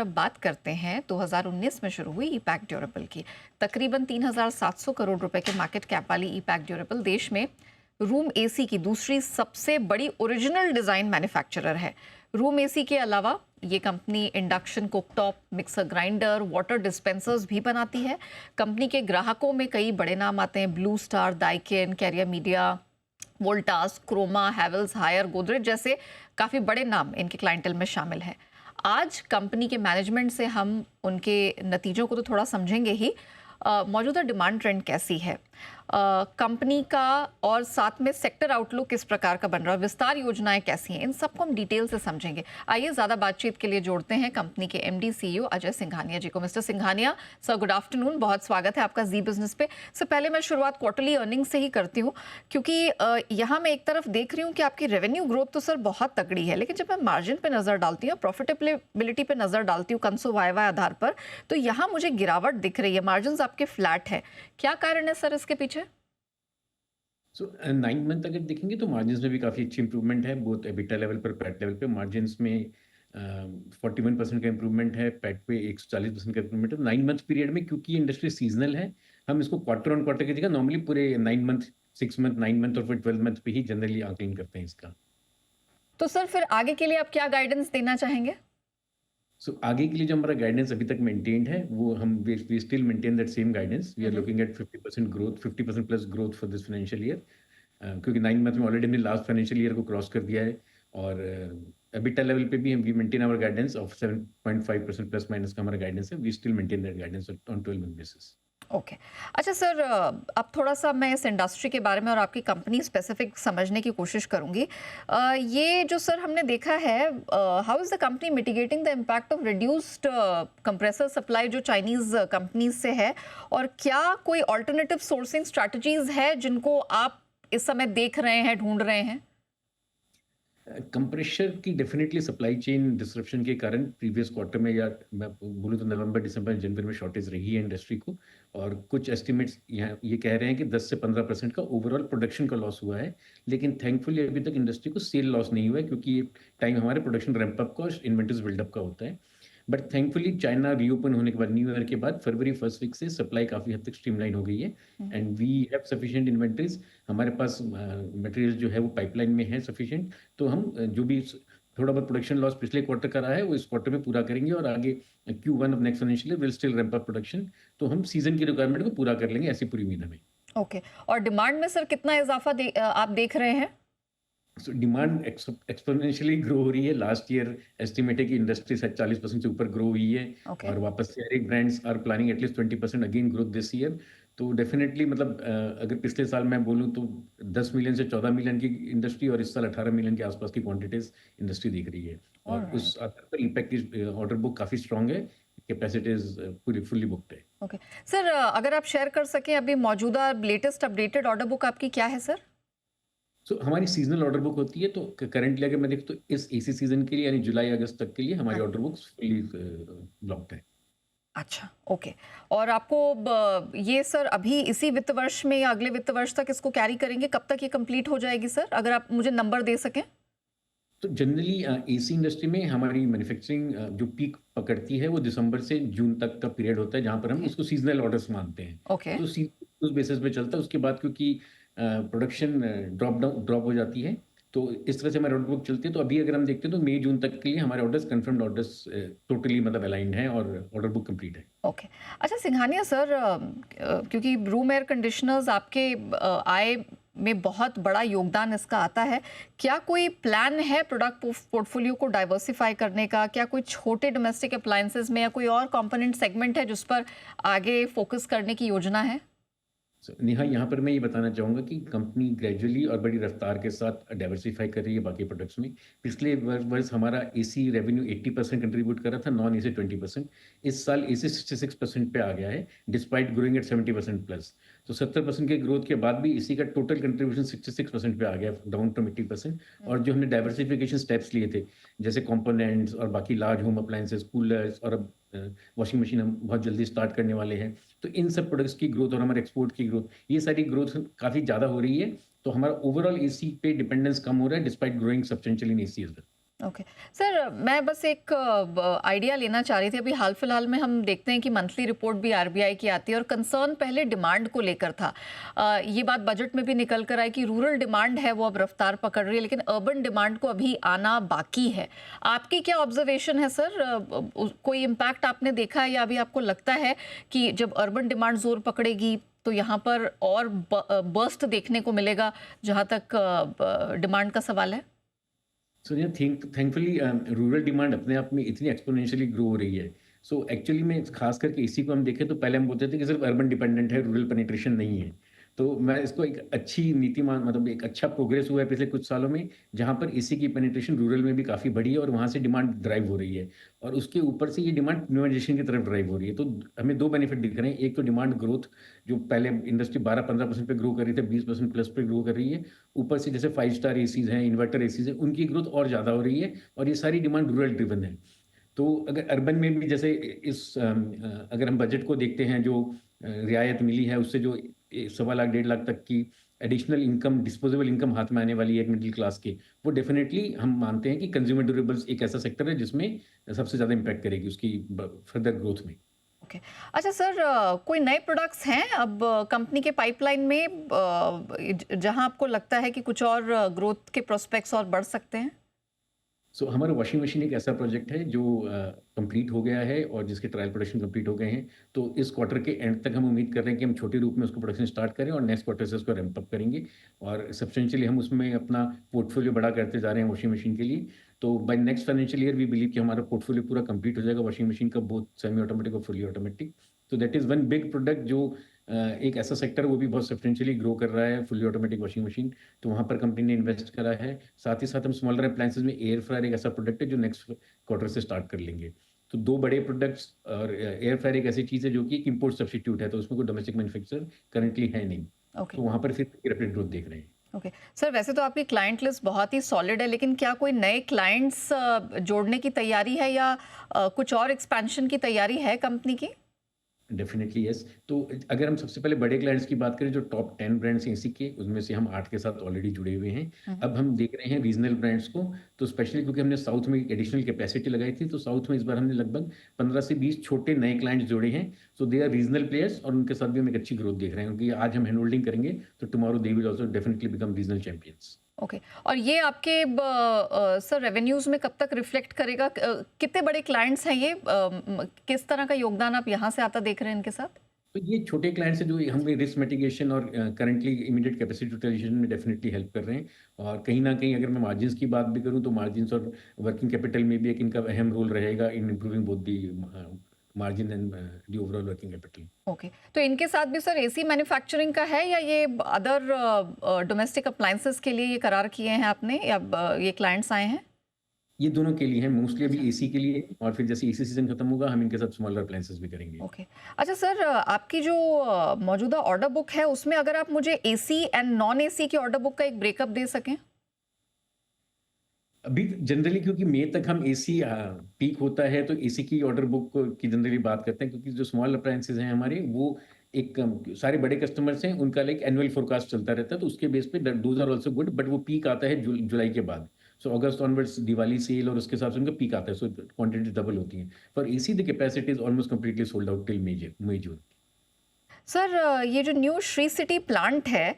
जब बात करते हैं 2019 में शुरू हुई ईपैक ड्यूरेबल की, तकरीबन 3,700 करोड़ रुपए के मार्केट कैप वाली ईपैक ड्यूरेबल देश में रूम एसी की दूसरी सबसे बड़ी ओरिजिनल डिज़ाइन मैन्युफैक्चरर है। रूम एसी के अलावा ये company induction cooktop, mixer grinder, water dispensers भी बनाती है। कंपनी के ग्राहकों में कई बड़े नाम आते हैं, Blue Star, Daikin, Carrier Midea, Voltas, Croma, Havells, Haier, Godrej जैसे काफ़ी बड़े नाम इनके क्लाइंटल में शामिल हैं। आज कंपनी के मैनेजमेंट से हम उनके नतीजों को तो थोड़ा समझेंगे ही। मौजूदा डिमांड ट्रेंड कैसी है कंपनी का, और साथ में सेक्टर आउटलुक किस प्रकार का बन रहा है, विस्तार योजनाएं कैसी हैं, इन सबको हम डिटेल से समझेंगे। आइए ज़्यादा बातचीत के लिए जोड़ते हैं कंपनी के एमडी सीईओ अजय सिंघानिया जी को। Mister Singhania sir, good afternoon, बहुत स्वागत है आपका जी बिजनेस पे। से पहले मैं शुरुआत क्वार्टरली अर्निंग से ही करती हूँ, क्योंकि यहाँ मैं एक तरफ देख रही हूँ कि आपकी रेवेन्यू ग्रोथ तो सर बहुत तगड़ी है, लेकिन जब मैं मार्जिन पे नज़र डालती हूँ, प्रॉफिटेबिलिटी पे नज़र डालती हूँ कंसो वाई आधार पर, तो यहाँ मुझे गिरावट दिख रही है। मार्जिन आपके फ्लैट है, क्या कारण है सर इसके पीछे? 9 मंथ अगर देखेंगे तो मार्जिन्स में भी काफ़ी अच्छी इंप्रूवमेंट है, बोथ एबिटा लेवल पर, पैट लेवल पे। मार्जिन्स में 41% का इंप्रूवमेंट है, पैट पे 140% का इंप्रूवमेंट है 9 मंथ पीरियड में। क्योंकि इंडस्ट्री सीजनल है, हम इसको क्वार्टर ऑन क्वार्टर की जगह नॉर्मली पूरे 9 मंथ, 6 मंथ, 9 मंथ और फिर 12 मंथ पे ही जनरली आकलन करते हैं इसका। तो सर फिर आगे के लिए आप क्या गाइडेंस देना चाहेंगे? आगे के लिए जो हमारा गाइडेंस अभी तक मेंटेन्ड है, वो हम we still maintain that same guidance. We are looking at 50% growth, 50% plus growth for this financial year. क्योंकि 9 मंथ में ऑलरेडी हमने लास्ट फाइनेंशियल ईयर को क्रॉस कर दिया है। और एबिटा लेवल पे भी हम we maintain our guidance of 7.5% plus minus का हमारा गाइडेंस है। We still maintain that guidance on 12 month basis. Okay. अच्छा सर, अब थोड़ा सा मैं इस इंडस्ट्री के बारे में और आपकी कंपनी स्पेसिफिक समझने की कोशिश करूंगी। ये जो सर हमने देखा है, how is the company mitigating the impact of reduced compressor supply जो चाइनीज कंपनीज से है, और क्या कोई ऑल्टरनेटिव सोर्सिंग स्ट्रैटेजीज है जिनको आप इस समय देख रहे हैं, ढूंढ रहे हैं? कंप्रेशर की डेफिनेटली सप्लाई चेन डिसरप्शन के कारण प्रीवियस क्वार्टर में, या मैं बोलूँ तो नवंबर, दिसंबर, जनवरी में शॉर्टेज रही है इंडस्ट्री को। और कुछ एस्टिमेट्स यहाँ ये कह रहे हैं कि 10 से 15% का ओवरऑल प्रोडक्शन का लॉस हुआ है। लेकिन थैंकफुली अभी तक इंडस्ट्री को सेल लॉस नहीं हुआ है, क्योंकि ये टाइम हमारे प्रोडक्शन रैंप अप का और इन्वेंटरीज बिल्डअप का होता है। बट थैंकफुली चाइना रीओपन होने के बाद, न्यू ईयर के बाद फरवरी फर्स्ट वीक से सप्लाई काफ़ी हद तक स्ट्रीमलाइन हो गई है। And we have sufficient inventories. हमारे पास मटेरियल जो है वो पाइपलाइन में है सफिशिएंट। तो हम जो भी थोड़ा बहुत प्रोडक्शन लॉस पिछले क्वार्टर का रहा है, वो इस क्वार्टर में पूरा करेंगे। और आगे Q1 of next financial year will still ramp up production. तो हम सीजन की रिक्वायरमेंट को पूरा कर लेंगे, ऐसी पूरी उम्मीद हमें। ओके। और डिमांड में सर कितना इजाफा आप देख रहे हैं? डिमांड एक्सपोनेंशियली ग्रो हो रही है। लास्ट ईयर एस्टिमेट है कि इंडस्ट्री शायद 40% से ऊपर ग्रो हुई है। ओके। और वापस से हर एक brands are planning at least 20% again growth this year. तो डेफिनेटली मतलब अगर पिछले साल मैं बोलूँ तो 10 मिलियन से 14 मिलियन की इंडस्ट्री, और इस साल 18 मिलियन के आसपास की क्वांटिटीज इंडस्ट्री दिख रही है। और उस ऑलराइट। आधार पर ईपैक की ऑर्डर बुक काफ़ी स्ट्रांग है, कैपेसिटीज पूरी फुल्ली बुक्ड है। ओके। सर, अगर आप शेयर कर सकें अभी मौजूदा लेटेस्ट अपडेटेड ऑर्डर बुक आपकी क्या है सर? हमारी सीजनल ऑर्डर बुक होती है। तो करंटली अगर मैं देखूँ तो इस एसी सीजन के लिए, यानी जुलाई अगस्त तक के लिए हमारी हाँ। ऑर्डर बुक्स फुल्ली ब्लॉक्ड है। अच्छा, ओके। और आपको ये सर अभी इसी वित्त वर्ष में या अगले वित्त वर्ष तक इसको कैरी करेंगे? कब तक ये कंप्लीट हो जाएगी सर, अगर आप मुझे नंबर दे सकें? तो जनरली एसी इंडस्ट्री में हमारी मैन्युफैक्चरिंग जो पीक पकड़ती है, वो दिसंबर से जून तक का पीरियड होता है, जहाँ पर हम ओके। उसको सीजनल ऑर्डर्स मानते हैं। ओके। तो उस बेसिस पे चलता है। उसके बाद क्योंकि प्रोडक्शन ड्रॉप हो जाती है, तो इस तरह से हमारे ऑर्डर बुक चलती है। तो अभी अगर हम देखते हैं तो मई जून तक के लिए हमारे ऑर्डर्स, कंफर्म्ड ऑर्डर्स टोटली मतलब अलाइंड हैं, और ऑर्डर बुक कंप्लीट है। ओके। अच्छा सिंघानिया सर, क्योंकि रूम एयर कंडीशनर्स आपके आय में बहुत बड़ा योगदान इसका आता है, क्या कोई प्लान है प्रोडक्ट पोर्टफोलियो को डाइवर्सिफाई करने का? क्या कोई छोटे डोमेस्टिक अप्लायंसेस में या कोई और कंपोनेंट सेगमेंट है जिस पर आगे फोकस करने की योजना है? नेहा, यहाँ पर मैं ये बताना चाहूँगा कि कंपनी ग्रेजुअली और बड़ी रफ्तार के साथ डाइवर्सिफाई कर रही है बाकी प्रोडक्ट्स में। पिछले वर्ष हमारा एसी रेवेन्यू 80% कंट्रीब्यूट कर रहा था, नॉन एसी 20%। इस साल एसी 66% पे आ गया है, डिस्पाइट ग्रोइंग एट 70% प्लस। तो 70% के ग्रोथ के बाद भी एसी का टोटल कंट्रीब्यूशन 66% पे आ गया, डाउन फ्रॉम 80%। और जो हमने डाइवर्सिफिकेशन स्टेप्स लिए थे, जैसे कंपोनेंट्स और बाकी लार्ज होम अप्लायंसेस, कूलर्स, और अब वॉशिंग मशीन हम बहुत जल्दी स्टार्ट करने वाले हैं। तो इन सब प्रोडक्ट्स की ग्रोथ और हमारे एक्सपोर्ट की ग्रोथ, ये सारी ग्रोथ काफ़ी ज़्यादा हो रही है। तो हमारा ओवरऑल एसी पे डिपेंडेंस कम हो रहा है, despite growing substantially in AC as well. Okay sir, मैं बस एक आइडिया लेना चाह रही थी। अभी हाल फिलहाल में हम देखते हैं कि मंथली रिपोर्ट भी आरबीआई की आती है और कंसर्न पहले डिमांड को लेकर था। ये बात बजट में भी निकल कर आई कि रूरल डिमांड है वो अब रफ्तार पकड़ रही है, लेकिन अर्बन डिमांड को अभी आना बाकी है। आपकी क्या ऑब्जर्वेशन है सर? कोई इम्पैक्ट आपने देखा है या अभी आपको लगता है कि जब अर्बन डिमांड जोर पकड़ेगी तो यहाँ पर और बर्स्ट देखने को मिलेगा जहाँ तक डिमांड का सवाल है? सो ये थैंकफुली रूरल डिमांड अपने आप में इतनी एक्सपोनेंशियली ग्रो हो रही है। सो एक्चुअली में खास करके इसी को हम देखें तो पहले हम बोलते थे कि सिर्फ अर्बन डिपेंडेंट है, रूरल पेनिट्रेशन नहीं है। तो मैं इसको एक अच्छी नीति मान मतलब एक अच्छा प्रोग्रेस हुआ है पिछले कुछ सालों में, जहाँ पर इसी की पेनिट्रेशन रूरल में भी काफ़ी बढ़ी है और वहाँ से डिमांड ड्राइव हो रही है। और उसके ऊपर से ये डिमांड प्रीमियमाइजेशन की तरफ ड्राइव हो रही है। तो हमें 2 बेनिफिट दिख रहे हैं। एक तो डिमांड ग्रोथ, जो पहले इंडस्ट्री 12-15% पे ग्रो कर रही थी, 20% प्लस पे ग्रो कर रही है। ऊपर से जैसे 5 स्टार एसीज़ हैं, इन्वर्टर एसीज़ हैं, उनकी ग्रोथ और ज़्यादा हो रही है और ये सारी डिमांड रूरल ड्रिवन है। तो अगर अर्बन में भी जैसे अगर हम बजट को देखते हैं, जो रियायत मिली है उससे जो 1.25 लाख 1.5 लाख तक की एडिशनल इनकम, डिस्पोजेबल इनकम हाथ में आने वाली है एक मिडिल क्लास के, वो डेफिनेटली हम मानते हैं कि कंज्यूमर ड्यूरेबल्स एक ऐसा सेक्टर है जिसमें सबसे ज़्यादा इम्पैक्ट करेगी उसकी फर्दर ग्रोथ में। ओके। अच्छा सर, कोई नए प्रोडक्ट्स हैं अब कंपनी के पाइपलाइन में जहां आपको लगता है कि कुछ और ग्रोथ के प्रोस्पेक्ट्स और बढ़ सकते हैं? सो हमारा वॉशिंग मशीन एक ऐसा प्रोजेक्ट है जो कंप्लीट हो गया है और जिसके ट्रायल प्रोडक्शन कंप्लीट हो गए हैं। तो इस क्वार्टर के एंड तक हम उम्मीद कर रहे हैं कि हम छोटे रूप में उसको प्रोडक्शन स्टार्ट करें और नेक्स्ट क्वार्टर से उसको रैंप अप करेंगे और सब्सटेंशियली हम उसमें अपना पोर्टफोलियो बड़ा करते जा रहे हैं वॉशिंग मशीन के लिए। तो by next financial year we believe कि हमारा पोर्टफोलियो पूरा कंप्लीट हो जाएगा वॉशिंग मशीन का, बोथ सेमी ऑटोमेटिक और फुली ऑटोमेटिक। तो that is one big product जो एक ऐसा सेक्टर वो भी बहुत सब्सटेंशियली ग्रो कर रहा है, फुली ऑटोमेटिक वॉशिंग मशीन। तो वहाँ पर कंपनी ने इन्वेस्ट करा है। साथ ही साथ हम स्मॉलर अप्लायंसेस में एयर फ्रायर एक ऐसा प्रोडक्ट है जो नेक्स्ट क्वार्टर से स्टार्ट कर लेंगे। तो 2 बड़े प्रोडक्ट्स और एयर फ्रायर एक ऐसी चीज़ है जो कि एक इम्पोर्ट सब्स्टिट्यूट है, तो उसमें कोई डोमेस्टिक मैन्युफैक्चरर करंटली है नहीं। ओके। तो वहाँ पर फिर रैपिड ग्रोथ देख रहे हैं। ओके सर, वैसे तो आपकी क्लाइंट लिस्ट बहुत ही सॉलिड है, लेकिन क्या कोई नए क्लाइंट्स जोड़ने की तैयारी है या कुछ और एक्सपेंशन की तैयारी है कंपनी की? Definitely yes. तो अगर हम सबसे पहले बड़े क्लाइंट्स की बात करें जो टॉप 10 ब्रांड्स हैं एसी के, उसमें से हम 8 के साथ ऑलरेडी जुड़े हुए हैं। अब हम देख रहे हैं रीजनल ब्रांड्स को, तो स्पेशली क्योंकि हमने साउथ में एडिशनल कैपेसिटी लगाई थी, तो साउथ में इस बार हमने लगभग 15 से 20 छोटे नए क्लाइंट्स जोड़े हैं। सो दे आर रीजनल प्लेयर्स और उनके साथ भी हम एक अच्छी ग्रोथ देख रहे हैं, क्योंकि आज हम हैंड होल्डिंग करेंगे तो tomorrow they will also definitely become regional champions. Okay. और ये आपके सर रेवेन्यूज में कब तक रिफ्लेक्ट करेगा? कितने बड़े क्लाइंट्स हैं ये? किस तरह का योगदान आप यहाँ से आता देख रहे हैं इनके साथ? तो ये छोटे क्लाइंट्स हैं जो हमें रिस्क मिटिगेशन और करंटली इमीडिएट कैपेसिटी यूटिलाइजेशन में डेफिनेटली हेल्प कर रहे हैं। और कहीं न कहीं अगर मैं मार्जिन्स की बात भी करूँ तो मार्जिन्स और वर्किंग कैपिटल में भी एक इनका अहम रोल रहेगा in improving both the margin and the overall working capital. Okay. तो इनके साथ भी सर एसी मैन्युफैक्चरिंग का है या ये अदर डोमेस्टिक अप्लायंसेस के लिए ये करार किए हैं आपने या ये क्लाइंट्स आए हैं? ये दोनों के लिए हैं, मोस्टली अभी एसी के लिए, और फिर जैसे एसी सीजन खत्म होगा हम इनके साथ स्मॉलर अप्लायंसेस भी करेंगे। ओके। अच्छा सर, आपकी जो मौजूदा ऑर्डर बुक है उसमें अगर आप मुझे एसी एंड नॉन एसी की ऑर्डर बुक का एक ब्रेकअप दे सकें? अभी जनरली क्योंकि मई तक हम एसी पीक होता है तो एसी की ऑर्डर बुक की जनरली बात करते हैं, क्योंकि जो स्मॉल अप्लायंसेस हैं हमारे वो एक सारे बड़े कस्टमर्स हैं, उनका लाइक एनुअल फोरकास्ट चलता रहता है, तो उसके बेस पे those are also good, but वो पीक आता है जुलाई के बाद। So August onwards Diwali sale और उसके हिसाब से उनका पीक आता है, सो क्वांटिटी डबल होती है। For AC the capacity is almost completely sold out till May June. Sir, ये जो न्यू श्री सिटी प्लांट है,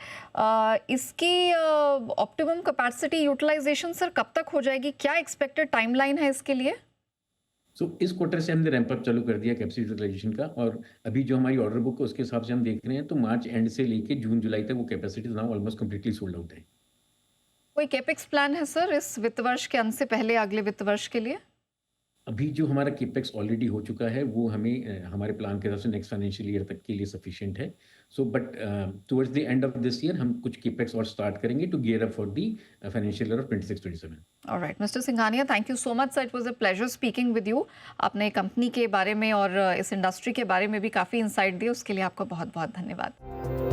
इसकी ऑप्टिमम कैपेसिटी यूटिलाइजेशन सर कब तक हो जाएगी? क्या एक्सपेक्टेड टाइमलाइन है इसके लिए? सो इस क्वार्टर से हमने रैंप अप चालू कर दिया कैपेसिटी यूटिलाइजेशन का, और अभी जो हमारी ऑर्डर बुक है उसके हिसाब से हम देख रहे हैं तो मार्च एंड से लेके जून जुलाई तक वो capacity now almost completely sold out है। कोई कैपेक्स प्लान है सर इस वित्त वर्ष के अंत से पहले अगले वित्त वर्ष के लिए? अभी जो हमारा केपेक्स ऑलरेडी हो चुका है वो हमें हमारे प्लान के हिसाब से नेक्स्ट फाइनेंशियल ईयर तक के लिए सफिशिएंट है। So but towards the end of this year हम कुछ केपेक्स और स्टार्ट करेंगे to gear up for the financial year of 26-27। Alright mister Singhania, thank you so much sir, it was a pleasure speaking with you. आपने company के बारे में और इस इंडस्ट्री के बारे में भी काफ़ी इंसाइट दी, उसके लिए आपका बहुत बहुत धन्यवाद।